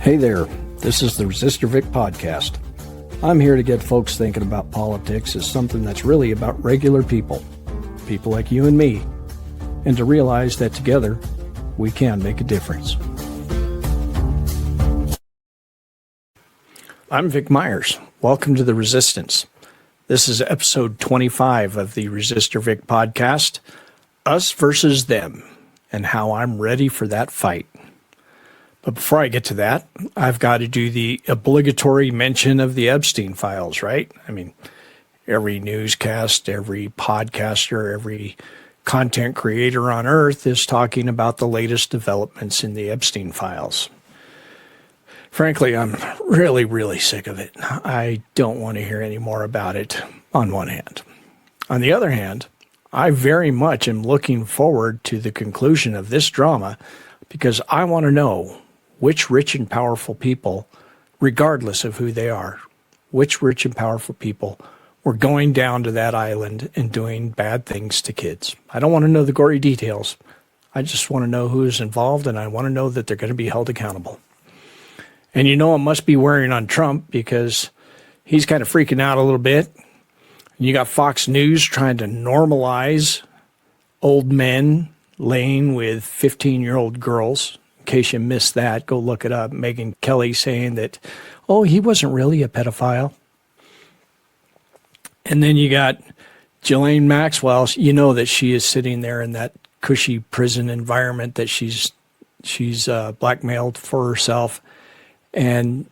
Hey there, this is the Resistor Vic podcast. I'm here to get folks thinking about politics as something that's really about regular people like you and me, and to realize that together we can make a difference. I'm Vic Myers. Welcome to The Resistance. This is episode 25 of the Resistor Vic podcast, Us versus Them, and how I'm ready for that fight. But before I get to that, I've got to do the obligatory mention of the Epstein files, right? I mean, every newscast, every podcaster, every content creator on earth is talking about the latest developments in the Epstein files. Frankly, I'm really sick of it. I don't want to hear any more about it on one hand. On the other hand, I very much am looking forward to the conclusion of this drama because I want to know which rich and powerful people, regardless of who they are, which rich and powerful people were going down to that island and doing bad things to kids. I don't want to know the gory details. I just want to know who is involved, and I want to know that they're going to be held accountable. And you know it must be wearing on Trump because he's kind of freaking out a little bit. You got Fox News trying to normalize old men laying with 15-year-old girls. In case you missed that, go look it up. Megyn Kelly saying that, oh, he wasn't really a pedophile. And then you got Ghislaine Maxwell. You know that she is sitting there in that cushy prison environment that she's blackmailed for herself and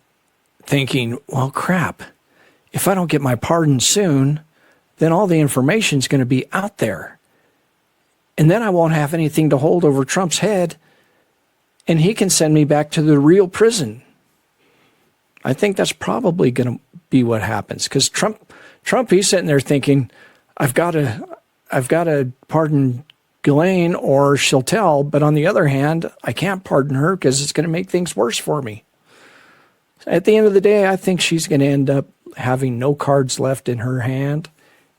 thinking, well, crap, if I don't get my pardon soon, then all the information is going to be out there. And then I won't have anything to hold over Trump's head, and he can send me back to the real prison. I think that's probably going to be what happens because Trump, he's sitting there thinking, I've got to pardon Ghislaine or she'll tell, but on the other hand, I can't pardon her because it's going to make things worse for me. At the end of the day, I think she's going to end up having no cards left in her hand,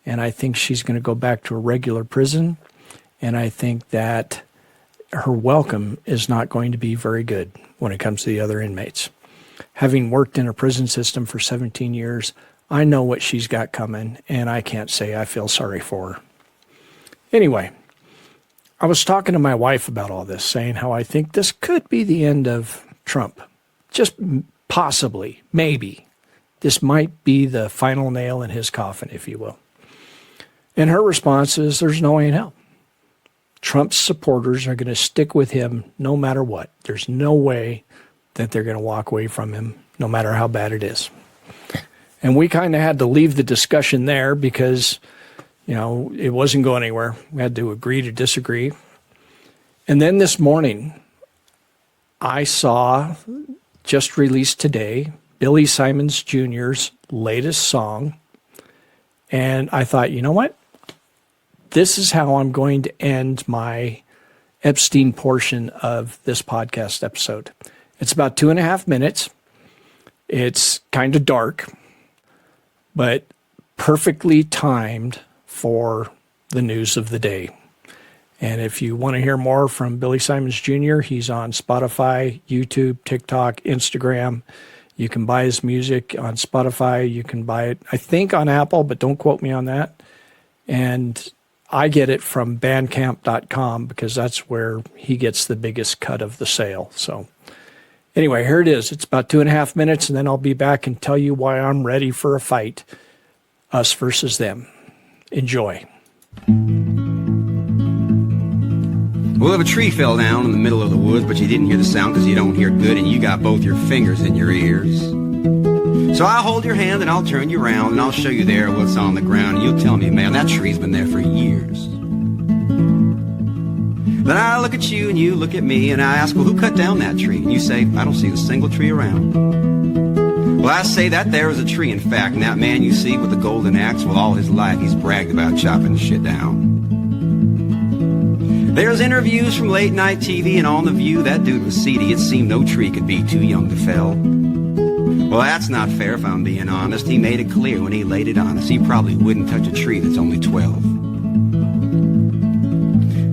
and I think she's going to go back to a regular prison, and I think that her welcome is not going to be very good when it comes to the other inmates. Having worked in a prison system for 17 years, I know what she's got coming, and I can't say I feel sorry for her. Anyway, I was talking to my wife about all this, saying how I think this could be the end of Trump. Just possibly, maybe. This might be the final nail in his coffin, if you will. And her response is, there's no way in hell. Trump's supporters are going to stick with him no matter what. There's no way that they're going to walk away from him, no matter how bad it is. And we kind of had to leave the discussion there because, you know, it wasn't going anywhere. We had to agree to disagree. And then this morning, I saw, just released today, Billy Simons Jr.'s latest song. And I thought, you know what? This is how I'm going to end my Epstein portion of this podcast episode. It's about 2.5 minutes. It's kind of dark, but perfectly timed for the news of the day. And if you want to hear more from Billy Simons Jr., he's on Spotify, YouTube, TikTok, Instagram. You can buy his music on Spotify. You can buy it, I think, on Apple, but don't quote me on that. And I get it from bandcamp.com because that's where he gets the biggest cut of the sale. So anyway, here it is. It's about 2.5 minutes, and then I'll be back and tell you why I'm ready for a fight. Us versus them. Enjoy. Well, if a tree fell down in the middle of the woods, but you didn't hear the sound because you don't hear good, and you got both your fingers in your ears. So I'll hold your hand and I'll turn you around and I'll show you there what's on the ground. And you'll tell me, man, that tree's been there for years. Then I look at you and you look at me and I ask, well, who cut down that tree? And you say, I don't see a single tree around. Well, I say that there is a tree, in fact, and that man you see with the golden axe, well, all his life he's bragged about chopping shit down. There's interviews from late night TV and on The View, that dude was seedy. It seemed no tree could be too young to fell. Well, that's not fair if I'm being honest. He made it clear when he laid it on us. He probably wouldn't touch a tree that's only 12.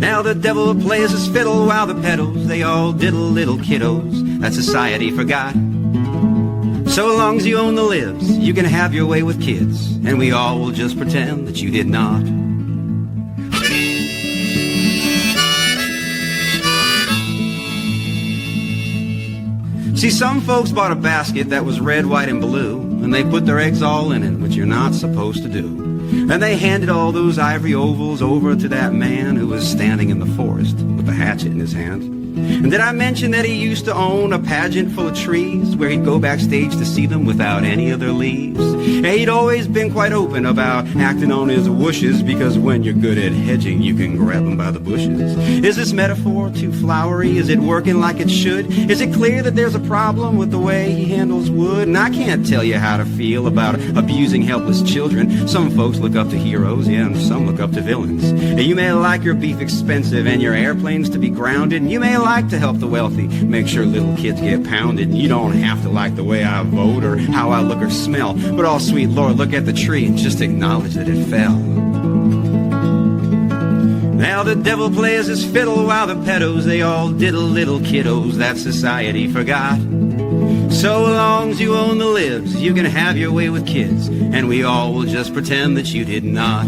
Now the devil plays his fiddle while the pedals, they all diddle little kiddos. that society forgot. So long as you own the libs, you can have your way with kids, and we all will just pretend that you did not. See, some folks bought a basket that was red, white, and blue, and they put their eggs all in it, which you're not supposed to do. And they handed all those ivory ovals over to that man who was standing in the forest with a hatchet in his hand. And did I mention that he used to own a pageant full of trees where he'd go backstage to see them without any of their leaves? And he'd always been quite open about acting on his wishes, because when you're good at hedging, you can grab them by the bushes. Is this metaphor too flowery? Is it working like it should? Is it clear that there's a problem with the way he handles wood? And I can't tell you how to feel about abusing helpless children. Some folks look up to heroes, yeah, and some look up to villains. And you may like your beef expensive and your airplanes to be grounded, and you may like to help the wealthy make sure little kids get pounded. You don't have to like the way I vote or how I look or smell, but oh sweet Lord, look at the tree and just acknowledge that it fell. Now the devil plays his fiddle while the pedos, they all diddle little kiddos that society forgot. So long as you own the libs, you can have your way with kids, and we all will just pretend that you did not.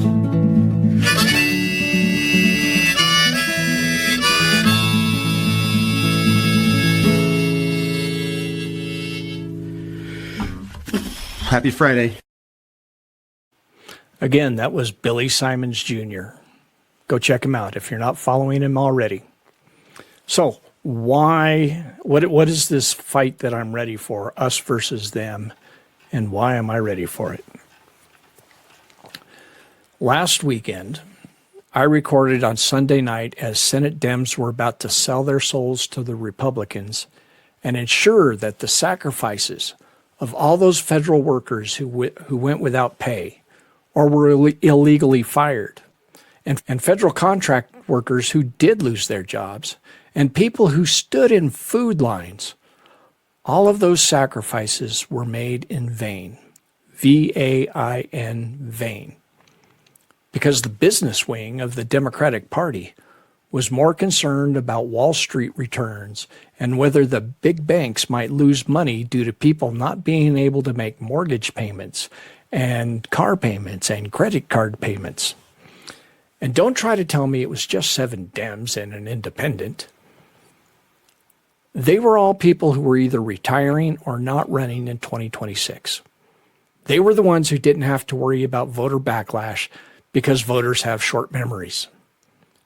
Happy Friday. Again, that was Billy Simons Jr. Go check him out if you're not following him already. So what is this fight that I'm ready for, us versus them, and why am I ready for it? Last weekend, I recorded on Sunday night as Senate Dems were about to sell their souls to the Republicans and ensure that the sacrifices of all those federal workers who went without pay or were illegally fired, and federal contract workers who did lose their jobs, and people who stood in food lines, all of those sacrifices were made in vain. V-A-I-N, vain. Because the business wing of the Democratic Party was more concerned about Wall Street returns and whether the big banks might lose money due to people not being able to make mortgage payments and car payments and credit card payments. And don't try to tell me it was just 7 Dems and an independent. They were all people who were either retiring or not running in 2026. They were the ones who didn't have to worry about voter backlash because voters have short memories.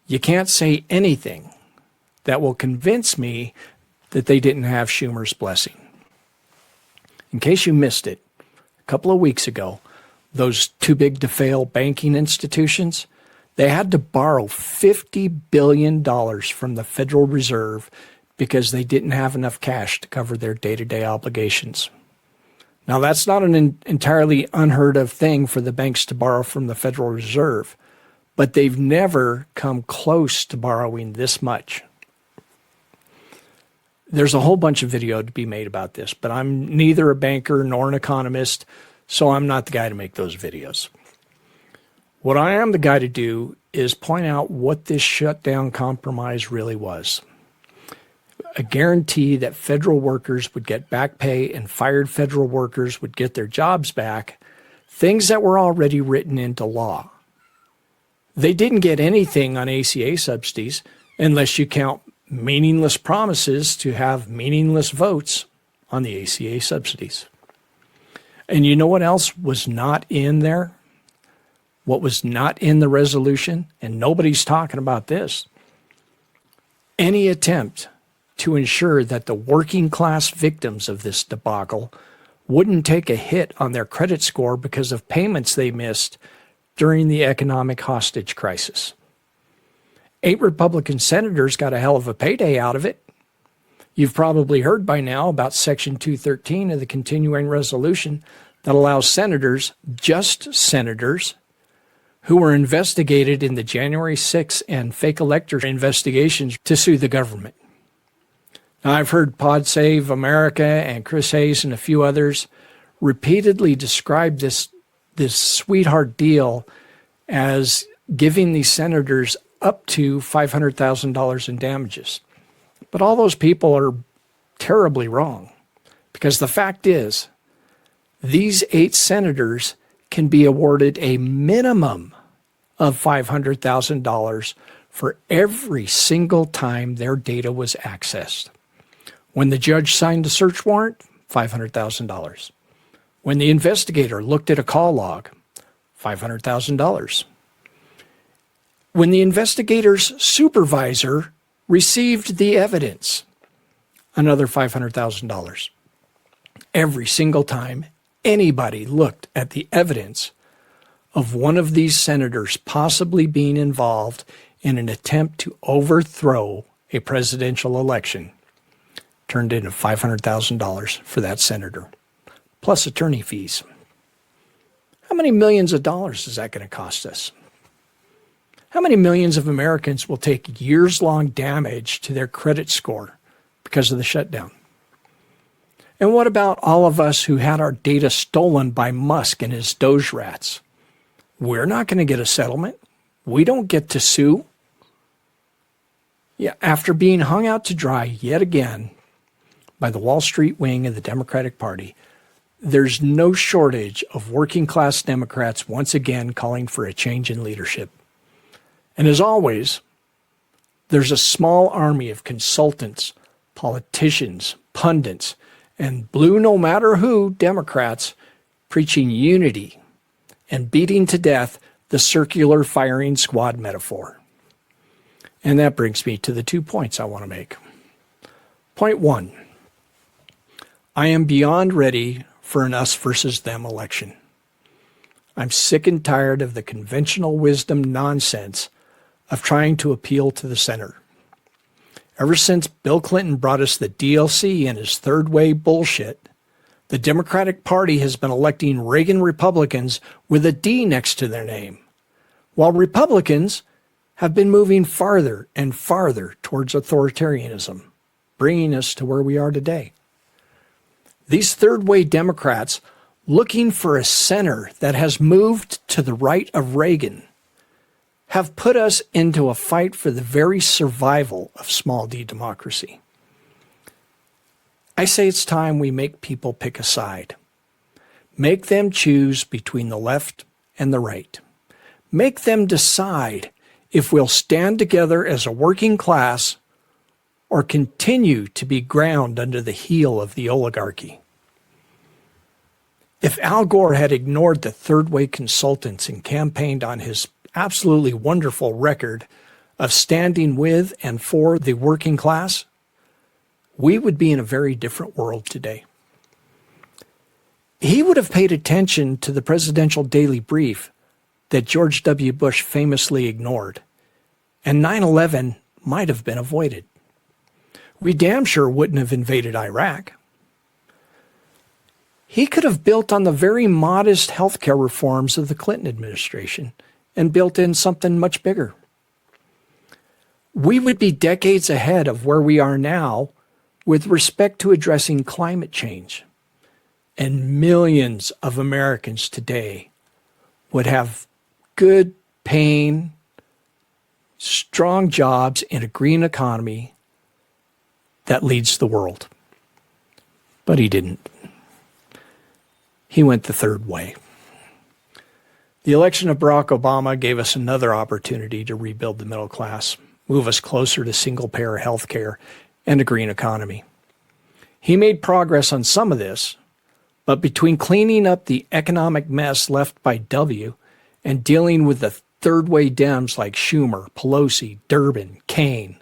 You can't say anything that will convince me that they didn't have Schumer's blessing. In case you missed it, a couple of weeks ago, those too big to fail banking institutions, they had to borrow $50 billion from the Federal Reserve because they didn't have enough cash to cover their day-to-day obligations. Now, that's not an entirely unheard of thing for the banks to borrow from the Federal Reserve, but they've never come close to borrowing this much. There's a whole bunch of video to be made about this, but I'm neither a banker nor an economist, so I'm not the guy to make those videos. What I am the guy to do is point out what this shutdown compromise really was. A guarantee that federal workers would get back pay and fired federal workers would get their jobs back, things that were already written into law. They didn't get anything on ACA subsidies unless you count meaningless promises to have meaningless votes on the ACA subsidies. And you know what else was not in there? What was not in the resolution? And nobody's talking about this. Any attempt to ensure that the working class victims of this debacle wouldn't take a hit on their credit score because of payments they missed during the economic hostage crisis. 8 Republican senators got a hell of a payday out of it. You've probably heard by now about Section 213 of the continuing resolution that allows senators, just senators, who were investigated in the January 6th and fake elector investigations to sue the government. Now, I've heard Pod Save America and Chris Hayes and a few others repeatedly describe this sweetheart deal as giving these senators up to $500,000 in damages. But all those people are terribly wrong, because the fact is, these 8 senators can be awarded a minimum of $500,000 for every single time their data was accessed. When the judge signed the search warrant, $500,000. When the investigator looked at a call log, $500,000. When the investigator's supervisor received the evidence, another $500,000. Every single time anybody looked at the evidence of one of these senators possibly being involved in an attempt to overthrow a presidential election, turned into $500,000 for that senator, plus attorney fees. How many millions of dollars is that going to cost us? How many millions of Americans will take years-long damage to their credit score because of the shutdown? And what about all of us who had our data stolen by Musk and his Doge rats? We're not going to get a settlement. We don't get to sue. Yeah, after being hung out to dry yet again by the Wall Street wing of the Democratic Party, there's no shortage of working-class Democrats once again calling for a change in leadership. And as always, there's a small army of consultants, politicians, pundits, and blue no matter who Democrats preaching unity and beating to death the circular firing squad metaphor. And that brings me to the 2 points I want to make. Point 1, I am beyond ready for an us versus them election. I'm sick and tired of the conventional wisdom nonsense of trying to appeal to the center. Ever since Bill Clinton brought us the DLC and his third way bullshit, the Democratic Party has been electing Reagan Republicans with a D next to their name, while Republicans have been moving farther and farther towards authoritarianism, bringing us to where we are today. These third-way Democrats looking for a center that has moved to the right of Reagan have put us into a fight for the very survival of small d democracy. I say it's time we make people pick a side. Make them choose between the left and the right. Make them decide if we'll stand together as a working class or continue to be ground under the heel of the oligarchy. If Al Gore had ignored the third-way consultants and campaigned on his absolutely wonderful record of standing with and for the working class, we would be in a very different world today. He would have paid attention to the presidential daily brief that George W. Bush famously ignored, and 9/11 might have been avoided. We damn sure wouldn't have invaded Iraq. He could have built on the very modest healthcare reforms of the Clinton administration and built in something much bigger. We would be decades ahead of where we are now with respect to addressing climate change. And millions of Americans today would have good paying, strong jobs in a green economy that leads the world. But he didn't. He went the third way. The election of Barack Obama gave us another opportunity to rebuild the middle class, move us closer to single-payer health care and a green economy. He made progress on some of this, but between cleaning up the economic mess left by W and dealing with the third-way Dems like Schumer, Pelosi, Durbin, Kaine,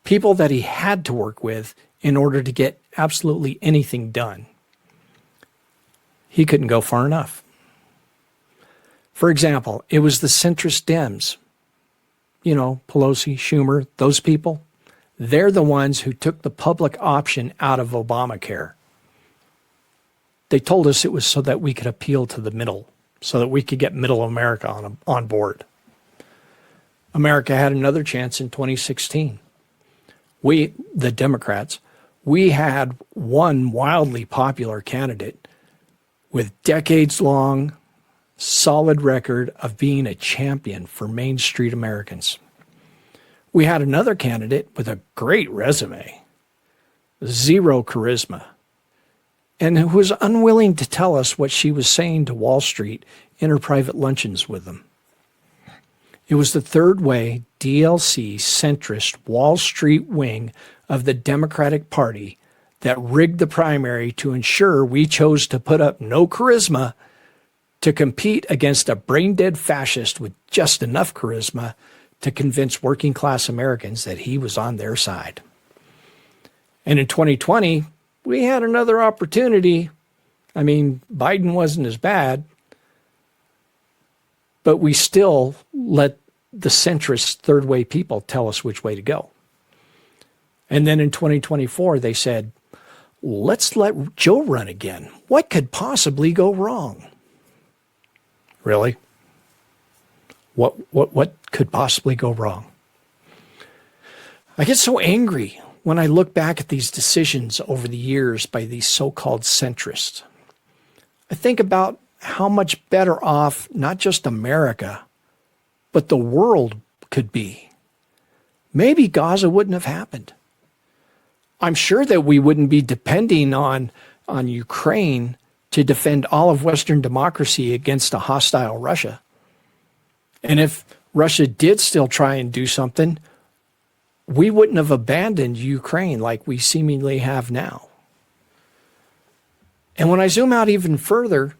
people that he had to work with in order to get absolutely anything done, he couldn't go far enough. For example, it was the centrist Dems, Pelosi, Schumer, those people. They're the ones who took the public option out of Obamacare. They told us it was so that we could appeal to the middle, so that we could get middle America on board. America had another chance in 2016. We, the Democrats, we had one wildly popular candidate with decades-long solid record of being a champion for Main Street Americans. We had another candidate with a great resume, zero charisma, and who was unwilling to tell us what she was saying to Wall Street in her private luncheons with them. It was the third way DLC centrist Wall Street wing of the Democratic Party that rigged the primary to ensure we chose to put up no charisma to compete against a brain-dead fascist with just enough charisma to convince working-class Americans that he was on their side. And in 2020, we had another opportunity. I mean, Biden wasn't as bad, but we still let the centrist third-way people tell us which way to go. And then in 2024, they said, let's let Joe run again. What could possibly go wrong? Really? What could possibly go wrong? I get so angry when I look back at these decisions over the years by these so-called centrists. I think about how much better off not just America, but the world could be. Maybe Gaza wouldn't have happened. I'm sure that we wouldn't be depending on Ukraine to defend all of Western democracy against a hostile Russia. And if Russia did still try and do something, we wouldn't have abandoned Ukraine like we seemingly have now. And when I zoom out even further,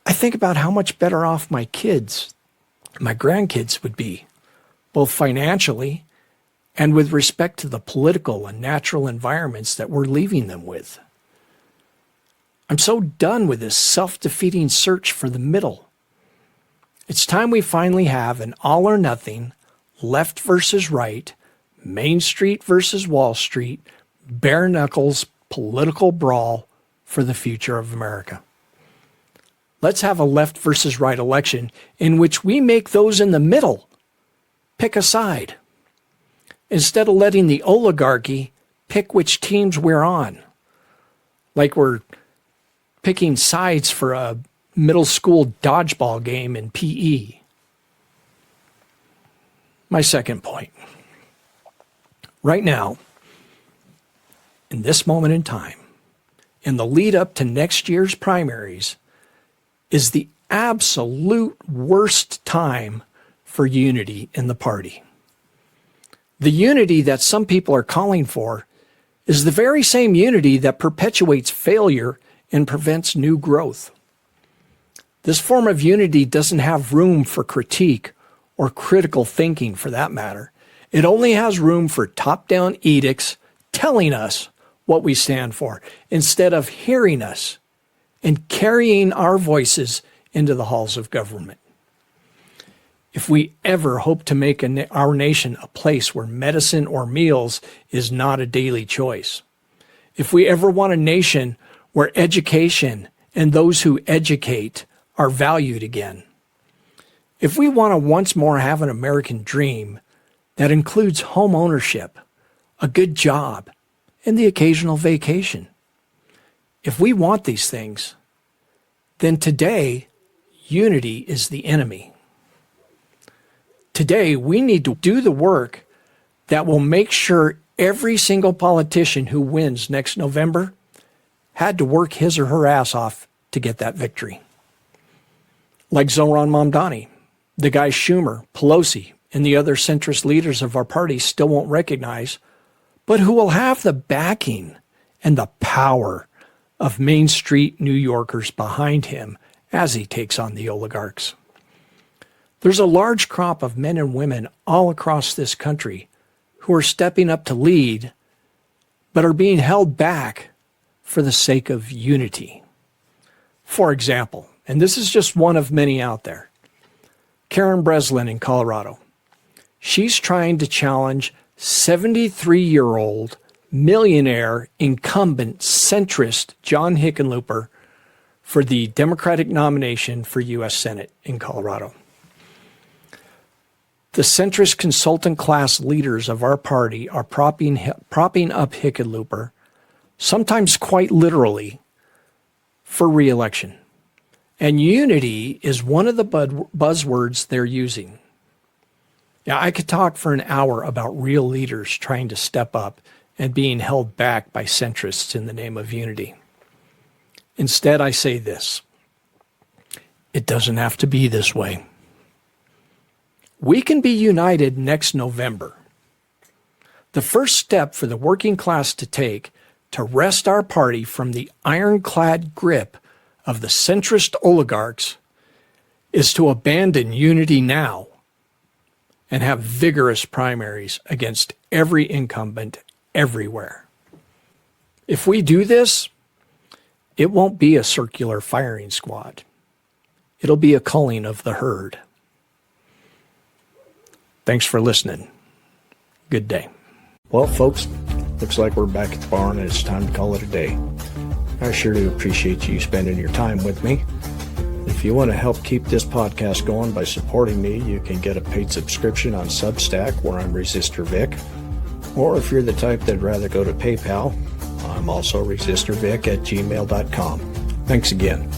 I think about how much better off my kids, my grandkids would be, both financially and with respect to the political and natural environments that we're leaving them with. I'm so done with this self-defeating search for the middle. It's time we finally have an all-or-nothing, left versus right, Main Street versus Wall Street, bare-knuckles political brawl for the future of America. Let's have a left versus right election in which we make those in the middle pick a side, instead of letting the oligarchy pick which teams we're on, like we're picking sides for a middle school dodgeball game in PE. My second point. Right now, in this moment in time, in the lead up to next year's primaries, is the absolute worst time for unity in the party. The unity that some people are calling for is the very same unity that perpetuates failure and prevents new growth. This form of unity doesn't have room for critique or critical thinking for that matter. It only has room for top-down edicts telling us what we stand for instead of hearing us and carrying our voices into the halls of government. If we ever hope to make our nation a place where medicine or meals is not a daily choice, if we ever want a nation where education and those who educate are valued again, if we want to once more have an American dream that includes home ownership, a good job, and the occasional vacation, if we want these things, then today, unity is the enemy. Today, we need to do the work that will make sure every single politician who wins next November had to work his or her ass off to get that victory. Like Zohran Mamdani, the guy Schumer, Pelosi, and the other centrist leaders of our party still won't recognize, but who will have the backing and the power of Main Street New Yorkers behind him as he takes on the oligarchs. There's a large crop of men and women all across this country who are stepping up to lead, but are being held back for the sake of unity. For example, and this is just one of many out there, Karen Breslin in Colorado. She's trying to challenge 73-year-old millionaire incumbent centrist John Hickenlooper for the Democratic nomination for U.S. Senate in Colorado. The centrist consultant class leaders of our party are propping up Hickenlooper, sometimes quite literally, for re-election. And unity is one of the buzzwords they're using. Yeah, I could talk for an hour about real leaders trying to step up and being held back by centrists in the name of unity. Instead, I say this: it doesn't have to be this way. We can be united next November. The first step for the working class to take to wrest our party from the ironclad grip of the centrist oligarchs is to abandon unity now and have vigorous primaries against every incumbent everywhere. If we do this, it won't be a circular firing squad. It'll be a culling of the herd. Thanks for listening. Good day. Well, folks, looks like we're back at the barn and it's time to call it a day. I sure do appreciate you spending your time with me. If you want to help keep this podcast going by supporting me, you can get a paid subscription on Substack, where I'm Resistor Vic. Or if you're the type that'd rather go to PayPal, I'm also resistorvic@gmail.com. Thanks again.